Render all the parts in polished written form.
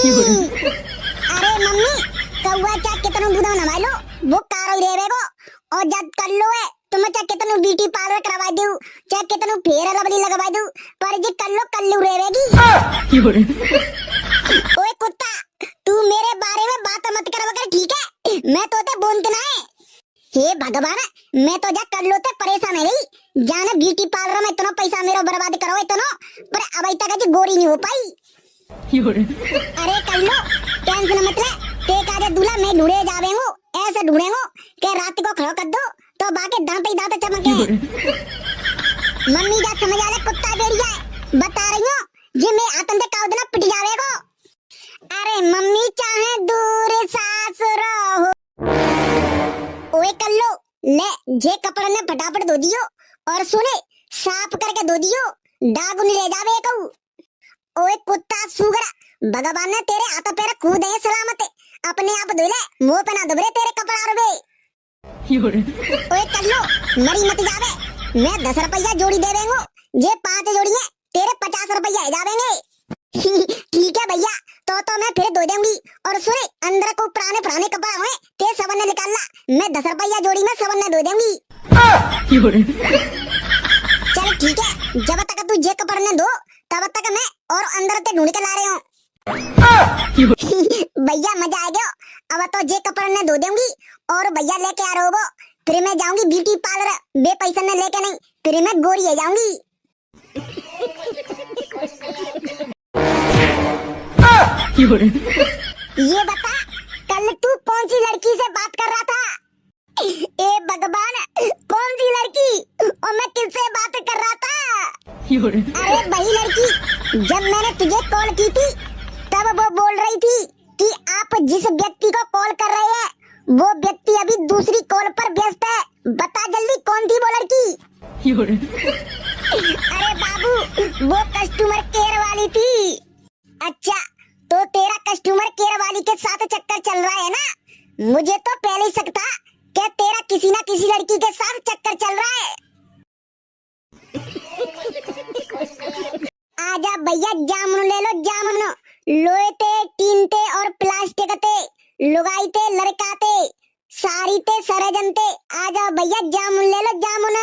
अरे मम्मी कौआ क्या कितनो दूधा नवा लो वो कारो रेवे को और जब कर लो है तुम चाहे कितनो ब्यूटी पार्लर करवा दूं चाहे कितनो फेयर लवली लगवा दूं पर जी कर लो कल्लू रेवेगी। ओए कुत्ता तू मेरे बारे में बात मत कर वगैरह ठीक है मैं तो ते बोलते ना है। हे भगवान मैं तो जा कर लो ते परेशान है गई जाने ब्यूटी पार्लर में इतना पैसा मेरा बर्बाद करो इतना पर अब तक जी गोरी नहीं हो पाई। अरे कर लो टेंशन मत ले ते काजे दूल्हा मैं ढूंढे जावेंगो ऐसे ढूंढेंगो कि रात को खड़ा कर दो तो बाकी दांत ही दांत चमके। मम्मी जा समझ आ ले कुत्ता बेड़िया बता रही हूं जी मैं आतंक का उदना पिट जावेगो। अरे मम्मी चाहे दूर सास रहो ओए कर लो ले जे कपड़ा ने फटाफट धो दियो और सुने साफ करके धो दियो दाग नहीं ले जावे कहू। ओए कुत्ता सुगरा भगवान ने तेरे हाथ पैर खूब दे सलामत अपने आप धो ले मुंह पे ना दुबरे तेरे कपड़ा रुबे। ओए कर लो मरी मत जावे मैं 10 रुपया जोड़ी दे देंगो जे 5 जोड़ी है तेरे 50 रुपया जावेंगे। ठीक है भैया तो मैं फिर धो दूंगी और सुने अंदर को पुराने कपड़ा हुए ते सबन ने निकालना मैं 10 रुपया जोड़ी में सबन ने धो दूंगी। चल ठीक है जब तक तू जे कपड़ा ने धो तब तक मैं और अंदर ते ढूंढ के ला रहे हूँ। भैया मजा आ गया अब तो जे कपड़ा ने धो दूंगी और भैया लेके आ रहे हो फिर मैं जाऊंगी ब्यूटी पार्लर बे पैसा ने लेके नहीं फिर मैं गोरी है जाऊंगी। ये बता कल तू कौन सी लड़की से बात कर रहा था? ए भगवान कौन सी लड़की और मैं किससे बात कर रहा था? अरे वही लड़की जब मैंने तुझे कॉल की थी तब वो बोल रही थी कि आप जिस व्यक्ति को कॉल कर रहे हैं वो व्यक्ति अभी दूसरी कॉल पर व्यस्त है बता जल्दी कौन थी वो लड़की? अरे बाबू वो कस्टमर केयर वाली थी। अच्छा तो तेरा कस्टमर केयर वाली के साथ चक्कर चल रहा है ना मुझे तो पहले ही शक था कि तेरा किसी ना किसी लड़की के साथ चक्कर चल रहा है। आजा भैया जामुन ले लो जामुन लोहे ते टीन ते और प्लास्टिक ते लुगाई ते लड़का ते सारी ते सरजन ते आजा भैया जामुन ले लो जामुन।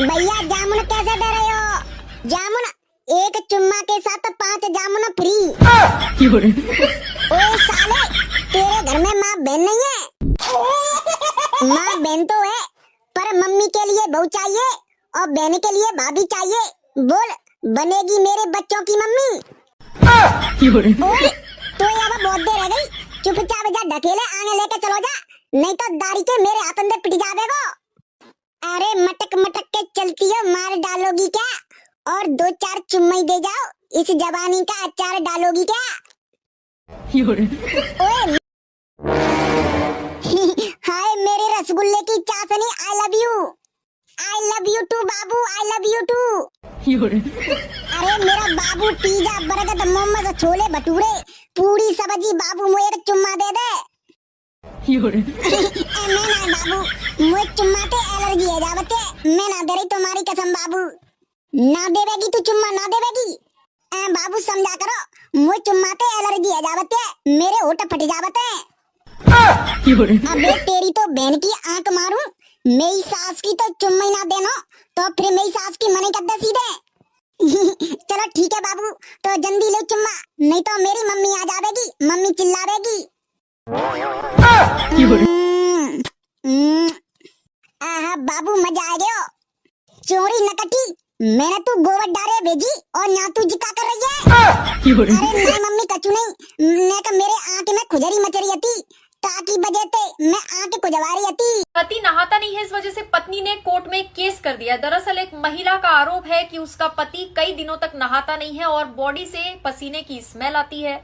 भैया जामुन कैसे दे रहे हो? जामुन एक चुम्मा के साथ 5 जामुन फ्री। ओए साले तेरे घर में माँ बहन नहीं है? माँ बहन तो है पर मम्मी के लिए बहू चाहिए और बहन के लिए भाभी चाहिए बोल बनेगी मेरे बच्चों की मम्मी। ओए तो अब बहुत देर रह गई चुपचाप जा ढकेले आगे लेके चलो जा नहीं तो दाढ़ी के मेरे हाथ अंदर पिट जावेगो। अरे मटक मटक के चलती हो मार डालोगी क्या और 2-4 चुम्मे दे जाओ इस जवानी का अचार डालोगी क्या? ओए हाय मेरे रसगुल्ले की चाशनी आई लव यू टू बाबू आई लव यू टू। अरे मेरा बाबू पिज्जा बर्गर मोमोज छोले भटूरे पूरी सब्जी बाबू मुझे एक चुम्मा दे दे। मैं ना बाबू मुझे चुम्मा ते एलर्जी है जावते मैं ना दे रही तुम्हारी कसम बाबू ना देवेगी तू चुम्मा ना देवेगी। बाबू समझा करो मुझे चुम्मा ते एलर्जी है जावते मेरे होठ फट जावते। अबे तेरी तो बहन की आंख मारूं मेरी सास की तो चुम्मा ही ना देना तो फिर मेरी सास की मने कर दे सीधे। चलो ठीक है बाबू तो जल्दी ले चुम्मा नहीं तो मेरी मम्मी आ जावेगी मम्मी चिल्लावेगी। आहा बाबू मजा आ गया चोरी नकटी मैंने तू गोबर डाले भेजी और यहाँ तू जिका कर रही है। अरे नहीं मम्मी कचू नहीं मैं मेरे आंख में खुजरी मच रही थी ताकि बजे थे मैं आंख खुजवा रही थी। पति नहाता नहीं है इस वजह से पत्नी ने कोर्ट में केस कर दिया। दरअसल एक महिला का आरोप है कि उसका पति कई दिनों तक नहाता नहीं है और बॉडी से पसीने की स्मेल आती है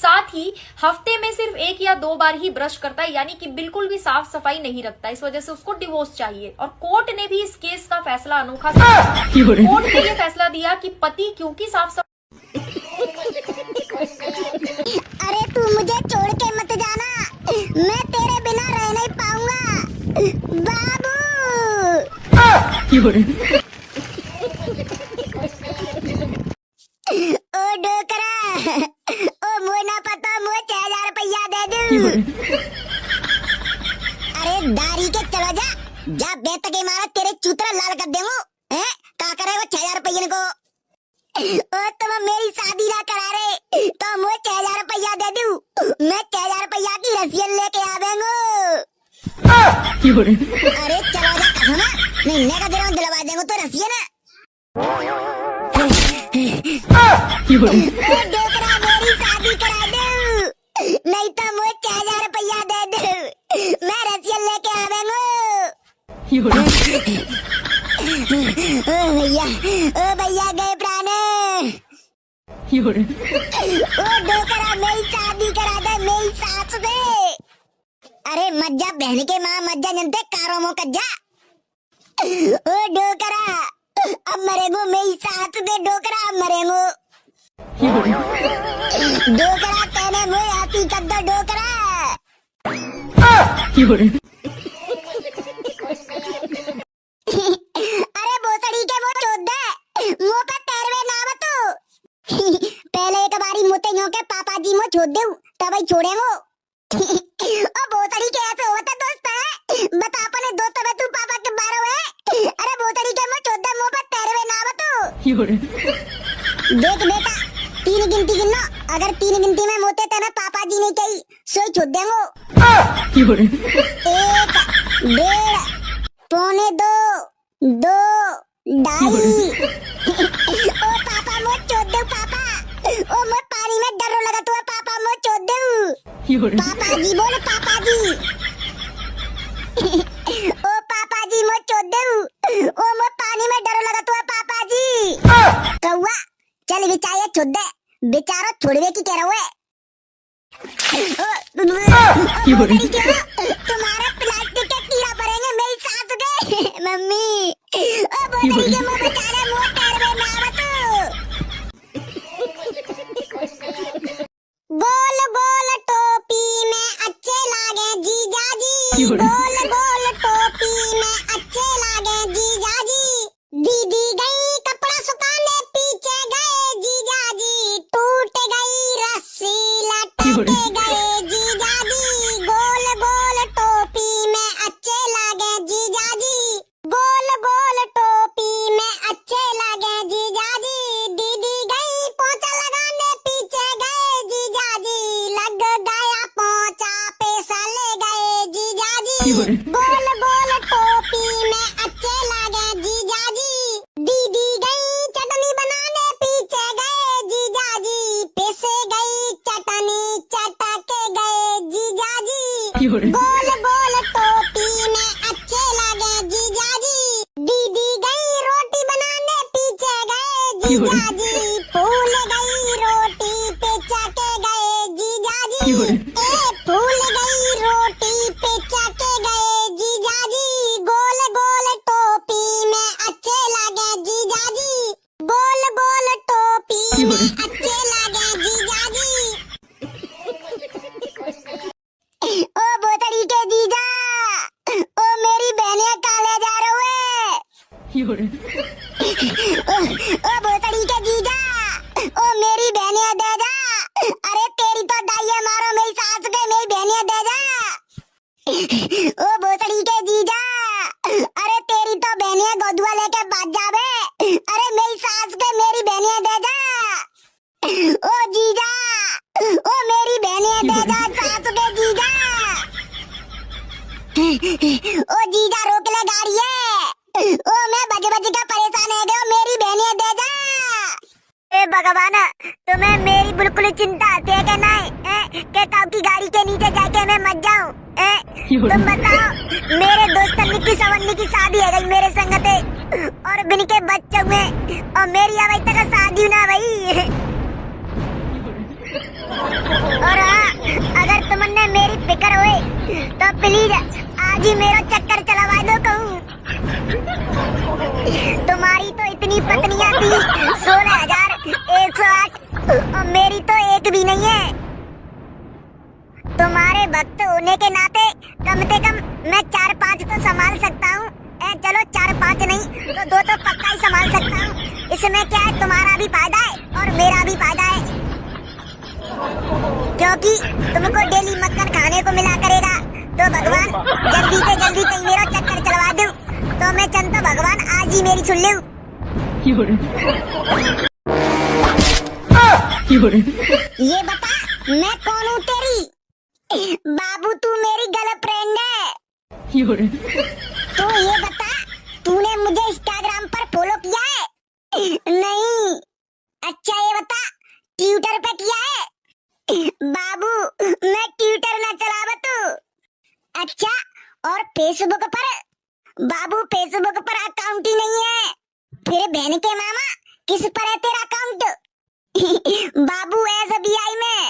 साथ ही हफ्ते में सिर्फ 1 या 2 बार ही ब्रश करता है यानी कि बिल्कुल भी साफ सफाई नहीं रखता। इस वजह से उसको डिवोर्स चाहिए और कोर्ट ने भी इस केस का फैसला अनोखा कोर्ट ने यह फैसला दिया कि पति क्योंकि साफ अरे तू मुझे छोड़ के मत जाना मैं तेरे बिना रह नहीं पाऊंगा बाबू। ओ डोकरा जा बेत के मारा तेरे चूतरा लाल कर देंगो। हैं का करे वो 6000 रुपये को। ओ तुम मेरी शादी ना करा रहे तो मुझे 6000 रुपया दे दूं। मैं 6000 रुपया की रसियन लेके आवेंगो। अरे चलो जा कसम नहीं का देर में दिलवा देंगे तो रसियन। डोकरा मेरी शादी करा दो नहीं तो मुझे 6000 रुपया दे दो। मैं रसियन लेके आवेंगो। ओ भैया गए प्राण। ओ डोकरा मेरी शादी करा दे मेरी सास से। अरे मज्जा बहन के माँ मज्जा जनते कारो मो कज्जा। ओ डोकरा अब मरेगो मेरी सास दे। डोकरा अब मरेगो। डोकरा तेने मुझे हाथी कर दो। डोकरा अरे बोतड़ी के वो चोद दे मुंह पे पैरवे ना बतो। पहले एक बारी मुते यो के पापा जी मो छोड़ दे तब ही छोड़े वो। ओ बोतड़ी के ऐसे होता दोस्त है बता अपने दोस्त में तू पापा के बारे है। अरे बोतड़ी के मो चोद दे मुंह पे पैरवे ना बतो। देख बेटा 3 गिनती गिनना। अगर 3 गिनती में मोते तेने पापा जी नहीं कही सोई छोड़ देंगो। 1 1.5 पौने 2 2 2.5। ओ पापा मो चोद दे पापा। ओ मैं पानी में डर लगा तो पापा मो चोद दे। पापा जी बोल पापा जी। ओ पापा जी मो चोद दे। ओ मैं पानी में डर लगा तो पापा जी। कौवा चल बिचाया चोद दे बेचारा छोड़वे की कह रहा है। तुम्हारा प्लास्टिक के कीड़ा भरेंगे मेरी सास के। मम्मी ओ बोतल के मुंह बेचारे मुंह पैरवे ना गोल गोल टोपी में अच्छे लागे जीजा जी। गोल गोल टोपी में अच्छे लागे जीजा जी। दीदी गई कपड़ा सुखाने पीछे गए जीजा जी। टूट गई रस्सी लटके गए जीजा जी। गोल गोल टोपी में अच्छे लागे जीजा जी। गोल गोल टोपी में अच्छे लागे जीजा जी। दीदी गई पोंछा लगाने पीछे गए जीजा जी। लग गया पोंछा पैसा ले गए जीजा जी। गोल गोल टोपी में अच्छे लागे जीजा जी। दीदी गई चटनी बनाने पीछे गए जीजा जी। पैसे गई चटनी चटके गए जीजा जी। गोल गोल टोपी में अच्छे लागे जीजा जी। दीदी गई रोटी बनाने पीछे गए जीजा जी। फूल गई रोटी पे चके गए जीजा जी। फूल गई रोटी पे चके गए जीजा जी। गोल गोल टोपी में अच्छे लागे जीजा जी। गोल गोल टोपी में अच्छे लागे जीजा जी। ओ बोतड़ी के जीजा ओ मेरी बहने काले जा रहे ओ बोतड़ी के जीजा ओ मेरी बहने दे जा। अरे तेरी तो दाइये मारो मेरी सास के मेरी बहने दे जा। ओ बोतड़ी के जीजा अरे तेरी तो बहने गोदुआ लेके भाग जावे। अरे मेरी सास के मेरी बहने दे जा। ओ जीजा ओ मेरी बहने दे जा सास के जीजा। ओ जीजा रोक ले गाड़ी है। ओ मैं बज बज के परेशान है गया मेरी बहने दे जा। ए भगवान तुम्हें मेरी बिल्कुल चिंता थे कि नहीं के कब की गाड़ी के नीचे जाके मैं मर जाऊं। तुम बताओ मेरे दोस्त निकी सवन्नी की शादी है गई मेरे संगते और बिन के बच्चों में और मेरी अभी तक शादी ना भाई। और हाँ अगर तुमने मेरी फिक्र हुई तो प्लीज आज ही मेरा चक्कर चलवा दो कहूँ। तुम्हारी तो इतनी पत्नियां थी 16,108 और मेरी तो एक भी नहीं है। तुम्हारे भक्त होने के नाते कम से कम मैं 4-5 तो संभाल सकता हूँ। चलो 4-5 नहीं तो 2 तो पक्का ही संभाल सकता हूँ। इसमें क्या है तुम्हारा भी फायदा है और मेरा भी फायदा है क्योंकि तुमको डेली मक्खन खाने को मिला करेगा। तो भगवान जल्दी से जल्दी कहीं मेरा चक्कर चलवा दे। मेरी सुन ले। ये बता मैं कौन हूँ तेरी? बाबू तू मेरी गर्लफ्रेंड है। तो ये बता तूने मुझे इंस्टाग्राम पर फॉलो किया है? नहीं। अच्छा ये बता ट्विटर पे किया है? बाबू मैं ट्विटर ना चलावा तू। अच्छा और फेसबुक पर? बाबू फेसबुक पर अकाउंट ही नहीं है। फिर बहन के मामा किस पर है तेरा अकाउंट? बाबू SBI में।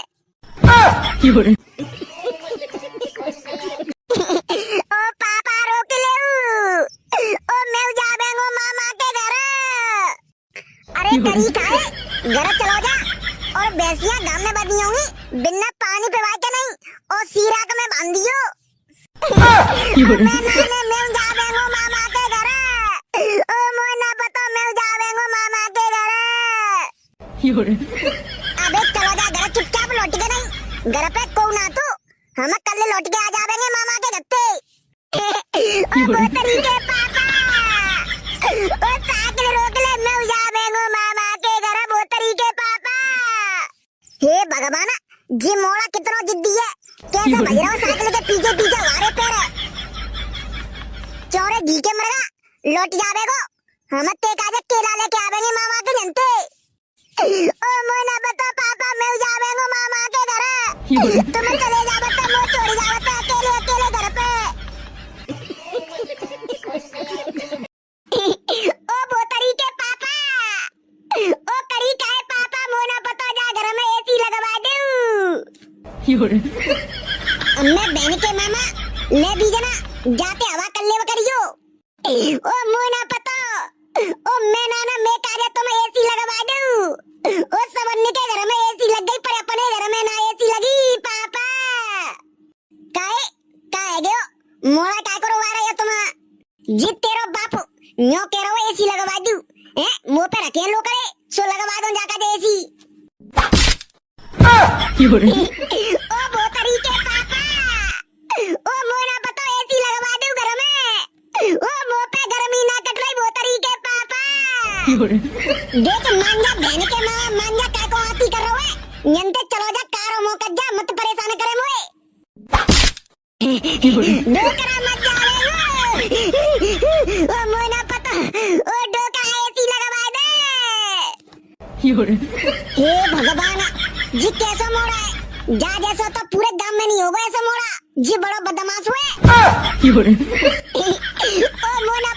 ओ पापा रोक ले। ओ मैं जाबेंगो मामा के घर। अरे तरीका है घर चलो जा। और भैंसियां गांव में बंधी होंगी बिना पानी पिवाए के नहीं और सीराक में बांध दियो। मैं जाबेंगो मामा के घर। ओ मोय ना पता मैं जाबेंगो मामा के घर। अबे चलो जा घर चुपचाप लौट के नहीं। घर पे को ना तू हम कल लौट के आ जाएंगे मामा के घर पे। ओ बोतरी के पापा ओ साइकिल रोक ले मैं जाबेंगो मामा के घर। बोतरी के पापा हे भगवान जी मोड़ा कितना जिद्दी है। कैसे भज रहा हूँ साइकिल के पीछे पीछे हमारे पैर। चौरे घी के मरगा लौट जाबेगो हम ते काजे केला लेके आवेंगे मामा के जनते। ओ मोना बता पापा मैं जावेंगो मामा के घर। तुम चले जा बता मैं छोड़ जा बता अकेले अकेले घर पे। ओ बोतरी के पापा ओ करी का है पापा मोना बता जा घर में AC लगवा दूं। मैं बहन के मामा ले भी जना जाते हवा कर ले करियो। ओ मोना पता ओ मैं नाना मैं कार्य तुम्हें AC लगवा दूं। ओ सबन्ने के घर में AC लग गई पर अपने घर में ना AC लगी पापा। काहे गयो मोड़ा काय करो आ रहा है तुम? जी तेरो बाप न्यो कह रहा हूँ AC लगवा दूं। मुंह पे रखे लो करे सो लगवा दो जाका दे AC। ओ बोतरी के पापा ओ मोना पता AC लगवा दूं घर में। ओ मुंह पे गर्मी ना कट रही बोतरी के पापा। देख मांजा बहन के माँ मांजा काय को आती कर रहा है। यंते चलो जा कारो मौका जा मत परेशान करे मोए। डोकरा मत जा रे ओ मोना पता ओ डोका AC लगवा दे। हे भगवान जी कैसा मोड़ा है। जा जैसा तो पूरे गांव में नहीं होगा ऐसा मोड़ा। जी बड़ा बदमाश हुए। ओ मोना